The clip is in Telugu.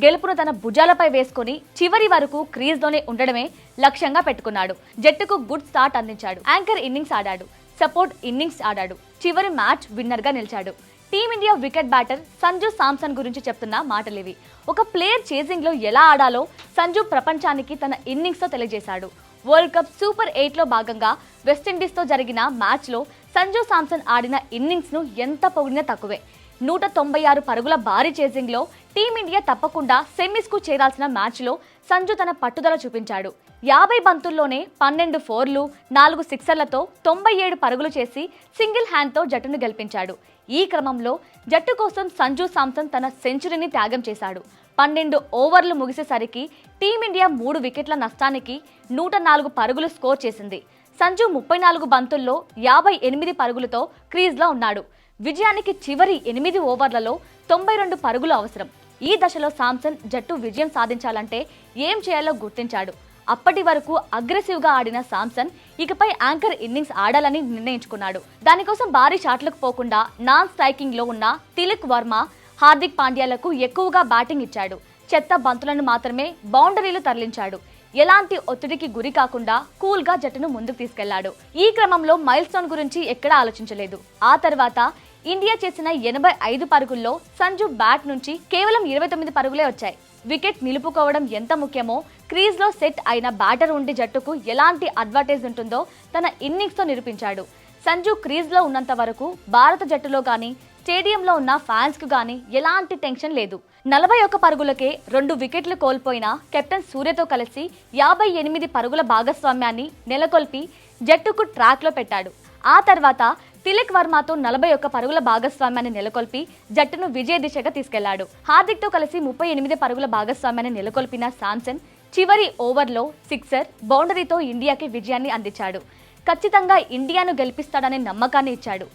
గెలుపును తన భుజాలపై వేసుకుని చివరి వరకు క్రీజ్లోనే ఉండడమే లక్ష్యంగా పెట్టుకున్నాడు. జట్టుకు గుడ్ స్టార్ట్ అందించాడు. యాంకర్ ఇన్నింగ్స్ ఆడాడు, సపోర్ట్ ఇన్నింగ్స్ ఆడాడు, చివరి మ్యాచ్ విన్నర్ గా నిలిచాడు. Team India wicket batter Sanju Samson గురించి చెప్తున్న మాటలివి. ఒక ప్లేయర్ చేజింగ్ లో ఎలా ఆడాలో సంజు ప్రపంచానికి తన ఇన్నింగ్స్ తో తెలియజేశాడు. వరల్డ్ కప్ సూపర్ 8లో భాగంగా వెస్టిండీస్ తో జరిగిన మ్యాచ్ లో సంజు శాంసన్ ఆడిన ఇన్నింగ్స్ ను ఎంత పొగిడినా తక్కువే. 196 పరుగుల భారీ చేజింగ్ లో టీమిండియా తప్పకుండా సెమీస్ కు చేరాల్సిన మ్యాచ్ లో సంజు తన పట్టుదల చూపించాడు. 50 బంతుల్లోనే 12 ఫోర్లు, 4 సిక్సర్లతో 97 పరుగులు చేసి సింగిల్ హ్యాండ్ తో జట్టును గెలిపించాడు. ఈ క్రమంలో జట్టు కోసం సంజు శాంసన్ తన సెంచరీని త్యాగం చేశాడు. 12 ఓవర్లు ముగిసేసరికి టీమిండియా 3 వికెట్ల నష్టానికి 104 పరుగులు స్కోర్ చేసింది. సంజు 34 బంతుల్లో 58 పరుగులతో క్రీజ్లో ఉన్నాడు. విజయానికి చివరి 8 ఓవర్లలో 92 పరుగులు అవసరం. ఈ దశలో శాంసన్ జట్టు విజయం సాధించాలంటే ఏం చేయాలో గుర్తించాడు. అప్పటి వరకు అగ్రెసివ్గా ఆడిన శాంసన్ ఇకపై యాంకర్ ఇన్నింగ్స్ ఆడాలని నిర్ణయించుకున్నాడు. దానికోసం భారీ షాట్లకు పోకుండా నాన్ స్ట్రైకింగ్ లో ఉన్న తిలక్ వర్మ, హార్దిక్ పాండ్యాలకు ఎక్కువగా బ్యాటింగ్ ఇచ్చాడు. చెత్త బంతులను మాత్రమే బౌండరీలు తరలించాడు. ఎలాంటి ఒత్తిడికి గురి కాకుండా కూల్ గా జట్టును ముందుకు తీసుకెళ్లాడు. ఈ క్రమంలో మైల్ స్టోన్ గురించి ఎక్కడా ఆలోచించలేదు. ఆ తర్వాత ఇండియా చేసిన 85 పరుగుల్లో సంజు బ్యాట్ నుంచి కేవలం 29 పరుగులే వచ్చాయి. వికెట్ నిలుపుకోవడం ఎంత ముఖ్యమో క్రీజ్ లో సెట్ అయిన బ్యాటర్ ఉండి జట్టుకు ఎలాంటి అడ్వాంటేజ్ ఉంటుందో తన ఇన్నింగ్స్ తో నిరూపించాడు. సంజు క్రీజ్ లో ఉన్నంత వరకు భారత జట్టులో గానీ స్టేడియంలో ఉన్న ఫ్యాన్స్ కు గానీ ఎలాంటి టెన్షన్ లేదు. 41 పరుగులకే 2 వికెట్లు కోల్పోయిన కెప్టెన్ సూర్యతో కలిసి 58 పరుగుల భాగస్వామ్యాన్ని నెలకొల్పి జట్టుకు ట్రాక్ లో పెట్టాడు. ఆ తర్వాత తిలక్ వర్మతో 41 పరుగుల భాగస్వామ్యాన్ని నెలకొల్పి జట్టును విజయ దిశగా తీసుకెళ్లాడు. హార్దిక్ తో కలిసి 38 పరుగుల భాగస్వామ్యాన్ని నెలకొల్పిన శాంసన్ చివరి ఓవర్లో సిక్సర్, బౌండరీతో ఇండియాకి విజయాన్ని అందించాడు. ఖచ్చితంగా ఇండియాను గెలిపిస్తాడనే నమ్మకాన్ని ఇచ్చాడు.